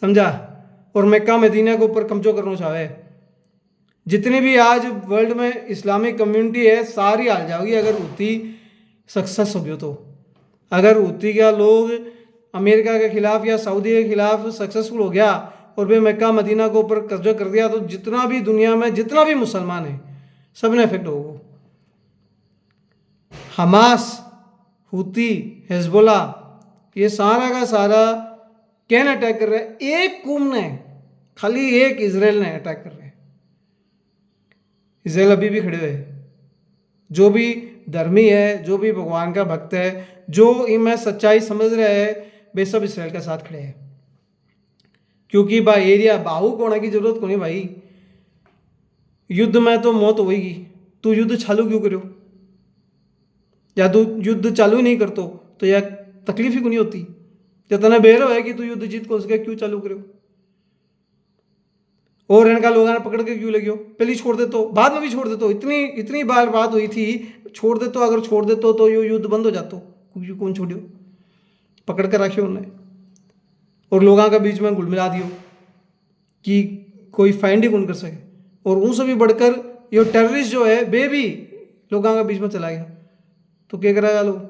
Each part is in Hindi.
समझा, और मक्का मदीना के ऊपर कब्जो करना चाहे। जितनी भी आज वर्ल्ड में इस्लामिक कम्युनिटी है सारी हाल जाओगी अगर हूती सक्सेस हो गया तो। अगर हूती का लोग अमेरिका के खिलाफ या सऊदी के खिलाफ सक्सेसफुल हो गया और वे मक्का मदीना के ऊपर कब्जा कर दिया तो जितना भी दुनिया में जितना भी मुसलमान है सब ने इफेक्ट होगा। हमास, हूती, हिजबुल्ला, ये सारा का सारा कैन अटैक कर रहे हैं? एक कौम ने, खाली एक इजराइल ने अटैक कर रहे हैं। इजराइल अभी भी खड़े हुए हैं। जो भी धर्मी है, जो भी भगवान का भक्त है, जो इनमें सच्चाई समझ रहे हैं, वे सब इसराइल के साथ खड़े हैं। क्योंकि भाई एरिया बाहू होने की जरूरत को नहीं भाई, युद्ध में तो मौत होगी। तू युद्ध चालू क्यों करो? या तू युद्ध चालू ही नहीं करतो तो यह तकलीफ ही को नहीं होती। जब तना बेरो है कि तू युद्ध जीत कौन सके, क्यों चालू करो? और इनका लोगों ने पकड़ के क्यों लगियो? पहले छोड़ दे तो, बाद में भी छोड़ दे तो, इतनी इतनी बार बात हुई थी, छोड़ दे तो, अगर छोड़ दे तो यो युद्ध बंद हो जातो। क्यों कौन छोड़ियो? पकड़ कर रखियो उन्हें और लोगों के बीच में घुल मिला दियो कि कोई फाइंड ही कौन कर सके। और उनसे भी बढ़कर ये टेररिस्ट जो है वे भी लोगों के बीच में चला गया तो क्या करेगा लोग?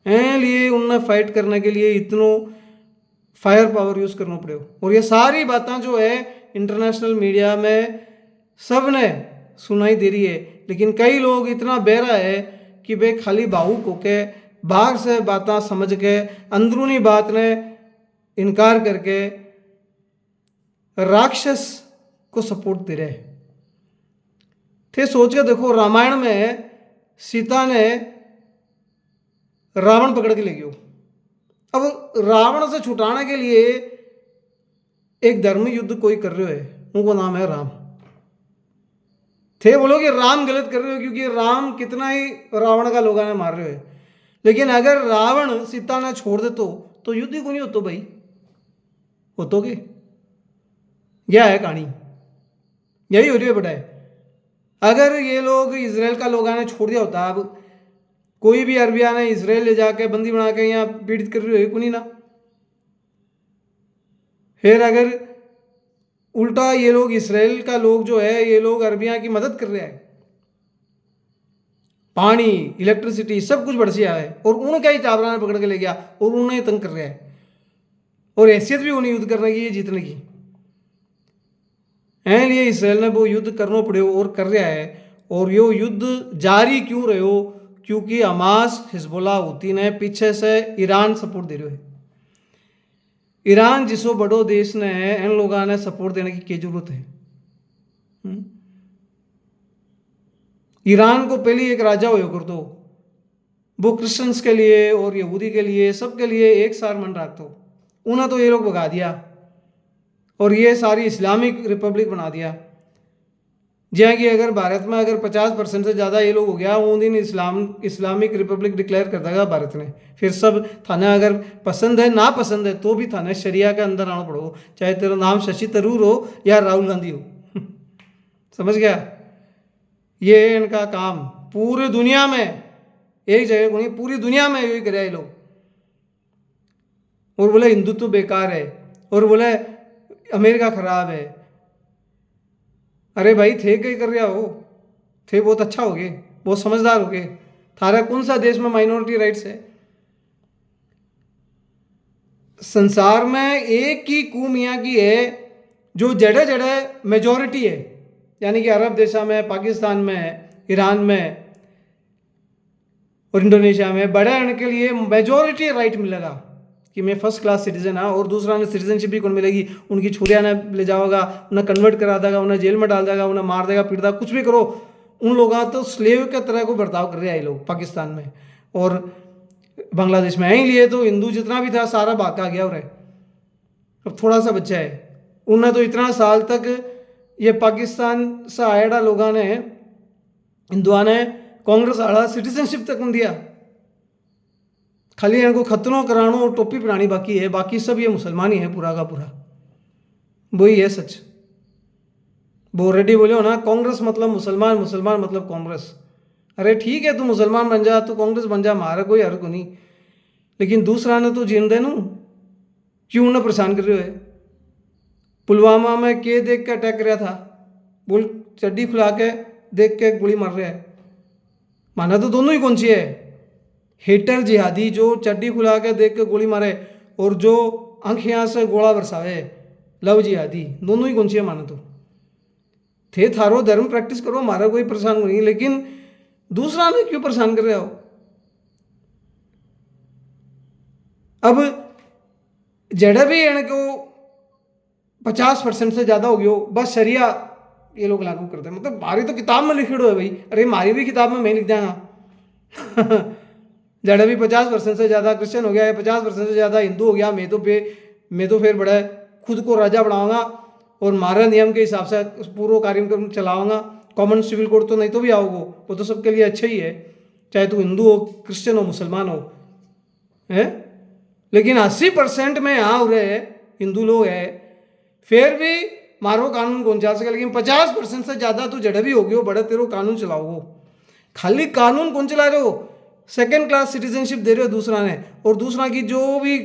लिए उनने फाइट करने के लिए इतनो फायर पावर यूज़ करना पड़े। और ये सारी बातें जो है इंटरनेशनल मीडिया में सब ने सुनाई दे रही है, लेकिन कई लोग इतना बहरा है कि वे खाली भावुक होके बाहर से बातें समझ के अंदरूनी बात ने इनकार करके राक्षस को सपोर्ट दे रहे थे। सोच के देखो, रामायण में सीता ने रावण पकड़ के ले गयो। अब रावण से छुटाने के लिए एक धर्म युद्ध कोई कर रहे है, उनको नाम है राम। थे बोलो कि राम गलत कर रहे हो क्योंकि राम कितना ही रावण का लोगों ने मार रहे हो, लेकिन अगर रावण सीता ने छोड़ दे तो युद्ध ही को नहीं होतो भाई, होतोगे? यह है कहानी, यही हो रही है बेटा। अगर ये लोग इजराइल का लोगों ने छोड़ दिया होता, अब कोई भी अरबिया ने इजराइल ले जाके बंदी बना के यहाँ पीड़ित कर रही हो कुनी ना। फिर अगर उल्टा ये लोग इजराइल का लोग जो है ये लोग अरबिया की मदद कर रहे हैं, पानी, इलेक्ट्रिसिटी सब कुछ बढ़िया है, और उनका ही टाबरा ने पकड़ के ले गया और उन्हें तंग कर रहा है, और हैसियत भी उन्हें युद्ध करने की, जीतने की है। लिए इसराइल ने वो युद्ध करना पड़े और कर रहा है। और यो युद्ध जारी क्यों रहे हो? क्योंकि हमास, हिजबुल्ला, हूती ने पीछे से ईरान सपोर्ट दे रहे हो। ईरान जिसो बड़ो देश ने इन लोगों ने सपोर्ट देने की क्या जरूरत है? ईरान को पहले एक राजा हो कर दो, वो क्रिश्चियंस के लिए और यहूदी के लिए सबके लिए एक सार मन रख दो। उन्हें तो ये लोग भगा दिया और ये सारी इस्लामिक रिपब्लिक बना दिया। जहाँ कि अगर भारत में अगर 50% से ज़्यादा ये लोग हो गया, उन दिन इस्लामिक रिपब्लिक डिक्लेयर कर देगा भारत ने। फिर सब थाने अगर पसंद है ना पसंद है तो भी थाने शरिया के अंदर आना पड़ो, चाहे तेरा नाम शशि थरूर हो या राहुल गांधी हो। समझ गया? ये इनका काम पूरी दुनिया में, एक जगह को नहीं पूरी दुनिया में यही करे लोग। और बोले हिंदुत्व बेकार है, और बोले अमेरिका खराब है। अरे भाई थे क्या कर रहा हो? थे बहुत अच्छा हो गए, बहुत समझदार हो गए। थारा कौन सा देश में माइनॉरिटी राइट्स है? संसार में एक ही कौम यहाँ की है जो जड़े जड़े मेजॉरिटी है, यानी कि अरब देशा में, पाकिस्तान में, ईरान में और इंडोनेशिया में बड़े उनके लिए मेजॉरिटी राइट मिलेगा कि मैं फर्स्ट क्लास सिटीजन हाँ, और दूसरा ने सिटीजनशिप भी कौन मिलेगी, उनकी छुरिया ने ले जाओगा, उन्हें कन्वर्ट करा देगा, उन्हें जेल में डाल देगा, उन्हें मार देगा, पीट देगा, कुछ भी करो। उन लोगों तो स्लेव के तरह को बर्ताव कर रहे हैं ये लोग पाकिस्तान में और बांग्लादेश में। यहीं लिए तो हिंदू जितना भी था सारा भाग आ गया, और अब थोड़ा सा बच्चा है। उन्हें तो इतना साल तक ये पाकिस्तान से आएड़ा लोगों ने, हिंदुआ ने कांग्रेस वाला सिटीजनशिप तक नहीं दिया। खाली इनको खतरों करानो और टोपी पहनानी बाकी है, बाकी सब ये मुसलमान ही है पूरा का पूरा। वही है सच। वो ऑलरेडी बोले हो ना, कांग्रेस मतलब मुसलमान, मुसलमान मतलब कांग्रेस। अरे ठीक है, तू मुसलमान बन जा, तू कांग्रेस बन जा, हमारा कोई हर्क नहीं, लेकिन दूसरा ने तो जीन देनू क्यों ना परेशान कर रहे हो? पुलवामा में के देख के अटैक कराया था, बोल चड्डी खुला के देख के गोली मार रहा है। माना तो दोनों ही कौन सी है, हेटर जिहादी जो चड्डी खुला के देख के गोली मारे और जो आंख यहाँ से गोला बरसावे लव जिहादी, दोनों ही कौन सी है। माना तो थे थारो धर्म प्रैक्टिस करो, हमारा कोई परेशान नहीं, लेकिन दूसरा ने क्यों परेशान कर रहे हो। अब जड़ा भी इनको 50% से ज़्यादा हो गया बस शरिया ये लोग लागू करते हैं। मतलब हमारी तो किताब में लिखे है भाई, अरे हमारी भी किताब में मैं लिख देंगा जड़ा भी 50% से ज़्यादा क्रिश्चियन हो गया है, 50% से ज़्यादा हिंदू हो गया, मैं तो फिर बड़ा खुद को राजा बनाऊंगा और हमारा नियम के हिसाब से पूरा कार्यक्रम चलाऊंगा। कॉमन सिविल कोड तो नहीं तो भी आओगे, वो तो सबके लिए अच्छा ही है, चाहे तो हिंदू हो, क्रिश्चियन हो, मुसलमान हो, है। लेकिन 80% में यहाँ हो रहे हिंदू लोग हैं, फिर भी मारो कानून कौन चला सके। लेकिन 50% से ज़्यादा तो जड़ा भी हो गया, बड़ा तेरो कानून चलाओगे। खाली कानून कौन चला रहे हो, सेकेंड क्लास सिटीजनशिप दे रहे हो दूसरा ने, और दूसरा की जो भी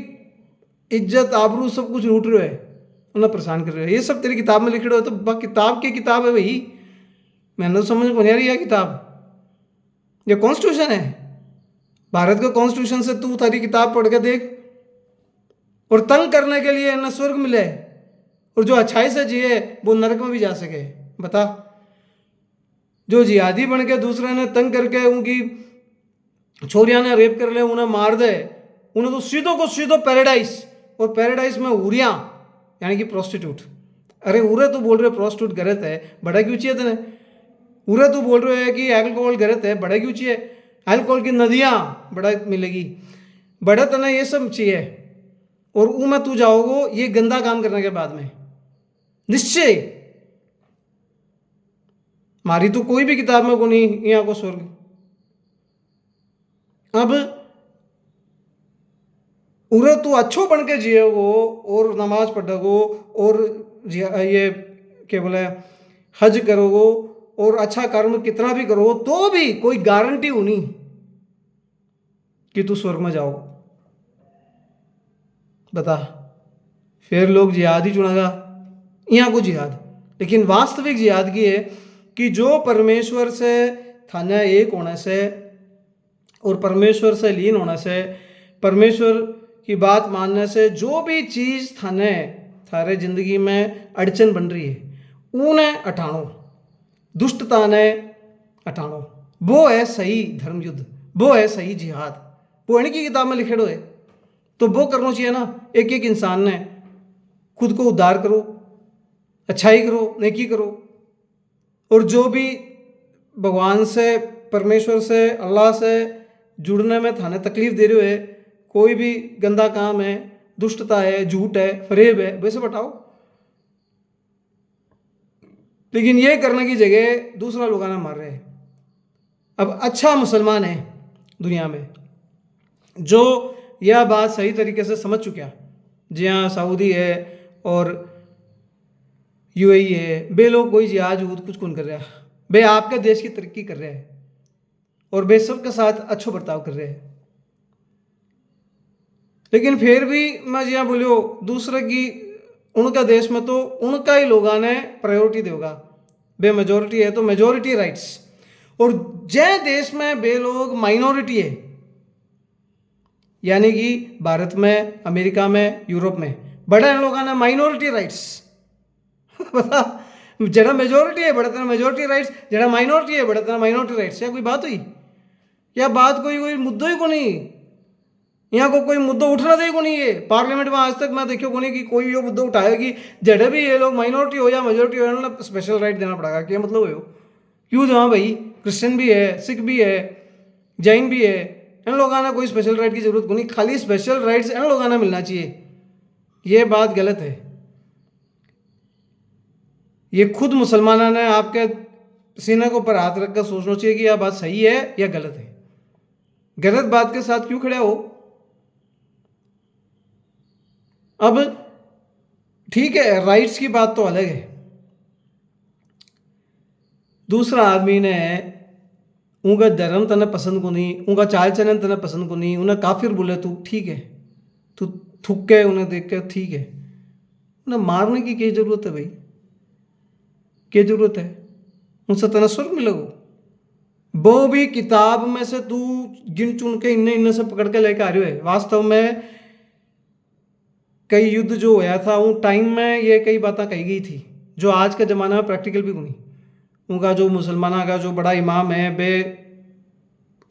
इज्जत आबरू सब कुछ लूट रहे हो, उन्हें परेशान कर रहे हो। ये सब तेरी किताब में लिख रहे हो, तो किताब की किताब है भाई, मैंने तो समझ को नहीं आ रही है किताब। ये कॉन्स्टिट्यूशन है, भारत के कॉन्स्टिट्यूशन से तू तारी किताब पढ़ के देख। और तंग करने के लिए न स्वर्ग मिले और जो अच्छाई से जिए वो नरक में भी जा सके। बता, जो जिहादी बन के दूसरे ने तंग करके उनकी छोरियां ने रेप कर ले, उन्हें मार दे, उन्हें तो सीधो को सीधो पैराडाइज, और पैराडाइज में उरियां यानी कि प्रोस्टिट्यूट। अरे उरे तो बोल रहे प्रोस्टिट्यूट गलत है, बड़ा क्यों चाहिए तेने। उरे तो बोल रहे हैं कि एल्कोहल गलत है, बड़ा क्यों चाहिए। एल्कोहल की नदियाँ बड़ा मिलेगी, बड़ा तेने ये सब चाहिए। और वो में तू जाओगो ये गंदा काम करने के बाद में निश्चय। मारी तो कोई भी किताब में को नहीं यहाँ को स्वर्ग। अब उरे तू अच्छो बन के जिएगो और नमाज पढ़ोगो और ये क्या बोले हज करोगो और अच्छा कर्म कितना भी करो, तो भी कोई गारंटी होनी कि तू स्वर्ग में जाओ। बता, फिर लोग जिहाद ही चुनेगा यहाँ को जिहाद। लेकिन वास्तविक जिहाद की है कि जो परमेश्वर से थाने एक होने से और परमेश्वर से लीन होने से, परमेश्वर की बात मानने से जो भी चीज़ थाने थारे जिंदगी में अड़चन बन रही है उन्हें हटानो, दुष्टता ने हटानो, वो है सही धर्म युद्ध, वो है सही जिहाद। वो इनकी किताब में लिखे हुए, तो वो करना चाहिए ना। एक एक इंसान ने खुद को उद्धार करो, अच्छाई करो, नेकी करो, और जो भी भगवान से, परमेश्वर से, अल्लाह से जुड़ने में थाने तकलीफ दे रहे हो, कोई भी गंदा काम है, दुष्टता है, झूठ है, फरेब है, वैसे बताओ। लेकिन ये करने की जगह दूसरा लोग आना मार रहे हैं। अब अच्छा मुसलमान है दुनिया में जो यह बात सही तरीके से समझ चुका, जी हाँ, सऊदी है और यूएई है, बे लोग कोई जिहाद वूद कुछ कौन कर रहा है, बे आपके देश की तरक्की कर रहे हैं और बे सबके साथ अच्छा बर्ताव कर रहे हैं। लेकिन फिर भी मैं जिया बोलियो दूसरे की उनका देश में तो उनका ही लोगों ने प्रायोरिटी देगा, बे मेजोरिटी है तो मेजोरिटी राइट्स, और जय देश में बे लोग माइनॉरिटी है, यानी कि भारत में, अमेरिका में, यूरोप में बड़े लोगों ने माइनॉरिटी राइट्स बता, जरा मेजोरिटी है बड़े तरह मेजोरिटी राइट्स, जरा माइनॉरिटी है बड़े तरह माइनॉरिटी राइट्स। या कोई बात हुई, या बात कोई मुद्दों ही को नहीं, यहाँ को कोई मुद्दा उठना दे को नहीं है। पार्लियामेंट में आज तक मैं देखियो को नहीं कि कोई ये मुद्दा उठाएगी, जड़े भी ये लोग माइनॉरिटी हो या मेजोरिटी हो ना स्पेशल राइट देना पड़ेगा। क्या मतलब है, क्यों दो भाई, क्रिश्चियन भी है, सिख भी है, जैन भी है, इन लोगों ने कोई स्पेशल राइट की जरूरत को नहीं, खाली स्पेशल राइट्स इन लोगों ने मिलना चाहिए। ये बात गलत है। ये खुद मुसलमानों ने आपके सीने के ऊपर हाथ रखकर सोचना चाहिए कि यह बात सही है या गलत है। गलत बात के साथ क्यों खड़े हो। अब ठीक है, राइट्स की बात तो अलग है, दूसरा आदमी ने उनका धर्म तने पसंद को नहीं, उनका चाल चलन तने पसंद को नहीं, उन्हें काफिर बोले तू ठीक है, तू थुक के उन्हें देख के ठीक है, उन्हें मारने की क्या जरूरत है भाई? क्या जरूरत है? उनसे तना स्वर्ग मिलेगो। वो भी किताब में से तू गिन चुन के इन्ने इन्ने से पकड़ के लेके आ रहे है। वास्तव में कई युद्ध जो होया था उन टाइम में ये कई बातें कही गई थी जो आज के ज़माने में प्रैक्टिकल भी नहीं। उनका जो मुसलमाना का जो बड़ा इमाम है बे,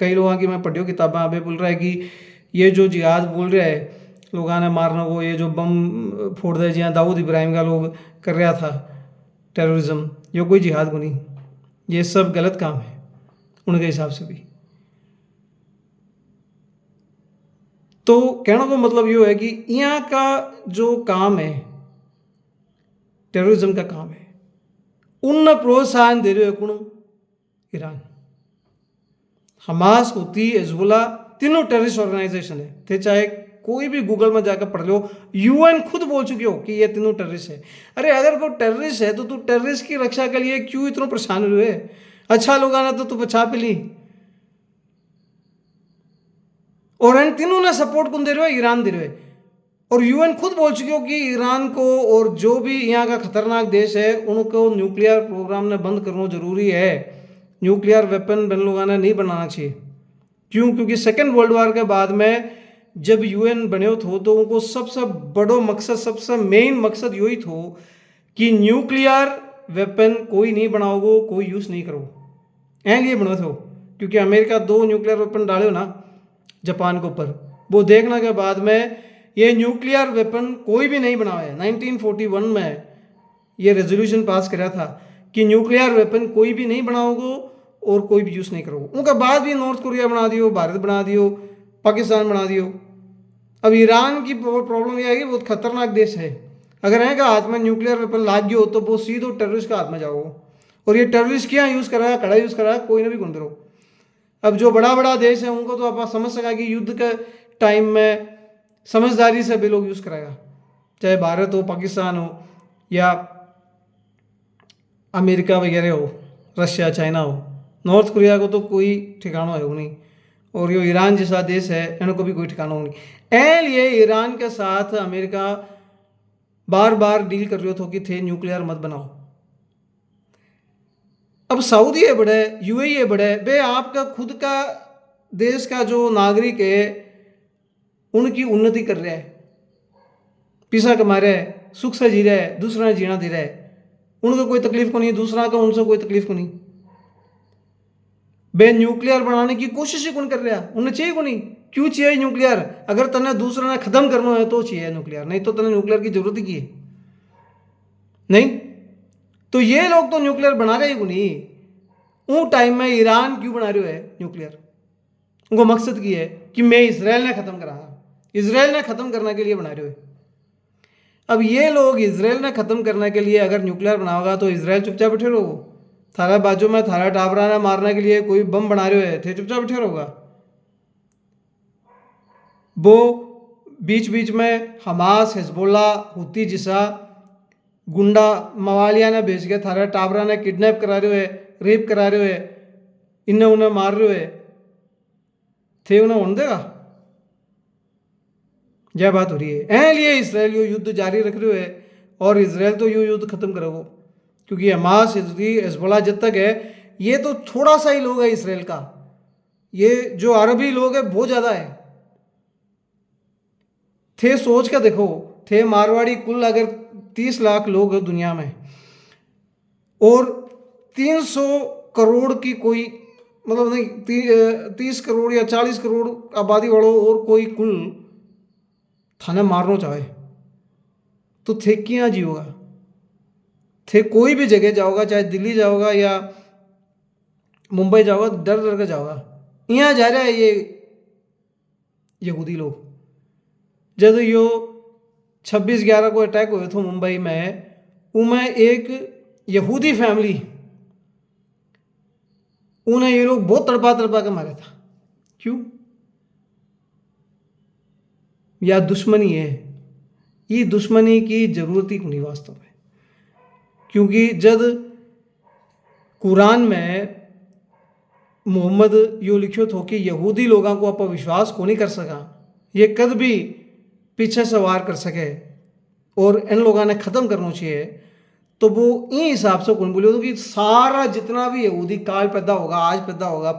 कई लोगों की मैं पढ़ियो किताबें बे बोल रहा है कि ये जो जिहाद बोल रहा है लोगों ने मारने को, ये जो बम फोड़ दे जहाँ दाऊद इब्राहिम का लोग कर रहा था टेररिज्म, ये कोई जिहाद को नहीं, ये सब गलत काम है उनके हिसाब से भी। तो कहने को मतलब ये है कि यहाँ का जो काम है टेररिज्म का काम है, उन प्रोत्साहन दे रहे हो कौन? ईरान, हमास, हुती, हिजबुल्लाह, तीनों टेररिस्ट ऑर्गेनाइजेशन है। थे चाहे कोई भी गूगल में जाकर पढ़ लो, यूएन खुद बोल चुके हो कि ये तीनों टेररिस्ट है। अरे अगर वो टेररिस्ट है तो तू टेररिस्ट की रक्षा के लिए क्यों इतना परेशान हुए? अच्छा लोग आना तो तू बचा पे ली। और इन तीनों ने सपोर्ट कौन दे रहे हो? ईरान दे रहे हो। और यूएन खुद बोल चुके हो कि ईरान को और जो भी यहाँ का खतरनाक देश है उनको न्यूक्लियर प्रोग्राम ने बंद करना जरूरी है। न्यूक्लियर वेपन बन लोगों ने नहीं बनाना चाहिए। क्यों? क्योंकि सेकेंड वर्ल्ड वॉर के बाद में जब यूएन बने थे तो उनको सबसे बड़ो मकसद, सबसे मेन मकसद यही था कि न्यूक्लियर वेपन कोई नहीं बनाओगो, कोई यूज़ नहीं करो। ऐ लिए बनो थे क्योंकि अमेरिका 2 न्यूक्लियर वेपन डाले हो ना जापान के ऊपर, वो देखने के बाद में ये न्यूक्लियर वेपन कोई भी नहीं बनाया है। 1941 में ये रेजोल्यूशन पास करा था कि न्यूक्लियर वेपन कोई भी नहीं बनाओगो और कोई भी यूज़ नहीं करोगे। उनके बाद भी नॉर्थ कोरिया बना दियो, भारत बना दियो, पाकिस्तान बना दियो। अब ईरान की प्रॉब्लम यह है कि बहुत खतरनाक देश है। अगर है का हाथ में न्यूक्लियर वेपन लाग गयो तो वो सीधो टेररिस्ट के हाथ में जाओ। और ये टेररिस्ट क्या यूज़ करा, कड़ा यूज़ करा, कोई ना भी गुंदरो। अब जो बड़ा बड़ा देश है उनको तो आप समझ सका कि युद्ध के टाइम में समझदारी से भी लोग यूज़ कराएगा, चाहे भारत हो, पाकिस्तान हो या अमेरिका वगैरह हो, रशिया, चाइना हो। नॉर्थ कोरिया को तो कोई ठिकाना है वो नहीं, और ये ईरान जैसा देश है इनको भी कोई ठिकाना हो नहीं। ए लिए ईरान के साथ अमेरिका बार बार डील कर रहे हो कि थे न्यूक्लियर मत बनाओ। अब सऊदी है बड़े, यूएई है बड़े, बे आपका खुद का देश का जो नागरिक है उनकी उन्नति कर रहा है, पैसा कमा रहा है, सुख से जी रहा है, दूसरा ने जीना दे रहा है, उनको कोई तकलीफ को नहीं, दूसरा का उनसे कोई तकलीफ को नहीं। बे न्यूक्लियर बनाने की कोशिश ही कौन कर रहा है? उन्हें चाहिए को नहीं। क्यों चाहिए न्यूक्लियर? अगर तने दूसरा ने खत्म करना है तो चाहिए न्यूक्लियर, नहीं तो तने न्यूक्लियर की जरूरत ही की है नहीं। तो ये लोग तो न्यूक्लियर बना रहे को नहीं। उन टाइम में ईरान क्यों बना रहे है न्यूक्लियर? उनको मकसद की है कि मैं इसराइल ने खत्म करा, इसराइल ने खत्म करने के लिए बना रहे हो। अब ये लोग इसराइल ने खत्म करने के लिए अगर न्यूक्लियर बनाओगा तो इसराइल चुपचाप बैठे रहो? थारा बाजू में थारा टाबरा ने मारने के लिए कोई बम बना रहे हो थे चुपचाप बैठे रहोगा? वो बीच बीच में हमास, हिजबुल्लाह, हुती जैसा गुंडा मवालिया ने भेज के थारा टाबरा ने किडनैप करा रहे हो, रेप करा रहे हो, इन्हें उन्हें मार रहे हो थे, उन्हें होने देगा? यह बात हो रही है। ऐ लिए इसराइल यो युद्ध जारी रख रहे है और इसराइल तो यो युद्ध खत्म करोगे क्योंकि हमास, हिजबुल्लाह जब तक है, ये तो थोड़ा सा ही लोग है इसराइल का, ये जो अरबी लोग है बहुत ज़्यादा है। थे सोच के देखो, थे मारवाड़ी कुल अगर 30 लाख लोग हैं दुनिया में और 300 करोड़ की कोई मतलब नहीं 30 करोड़ या 40 करोड़ आबादी वालों और कोई कुल थाने मारना चाहे तो थे क्या जियोगा? थे कोई भी जगह जाओगा, चाहे दिल्ली जाओगा या मुंबई जाओगा, डर डर के जाओगा। यहाँ जा रहा है ये यहूदी लोग। जब यो 26/11 को अटैक हुए थे मुंबई में, उनमें एक यहूदी फैमिली, उन्हें ये लोग बहुत तड़पा तड़पा के मारा था। क्यों? या दुश्मनी है? ये दुश्मनी की जरूरत ही नहीं वास्तव में, क्योंकि जब कुरान में मोहम्मद यो लिखो थो कि यहूदी लोगों को आप विश्वास को नहीं कर सका, ये कद भी पीछे से वार कर सके, और इन लोगों ने ख़त्म करना चाहिए, तो वो इन हिसाब से कौन बोले कि सारा जितना भी यहूदी काल पैदा होगा, आज पैदा होगा,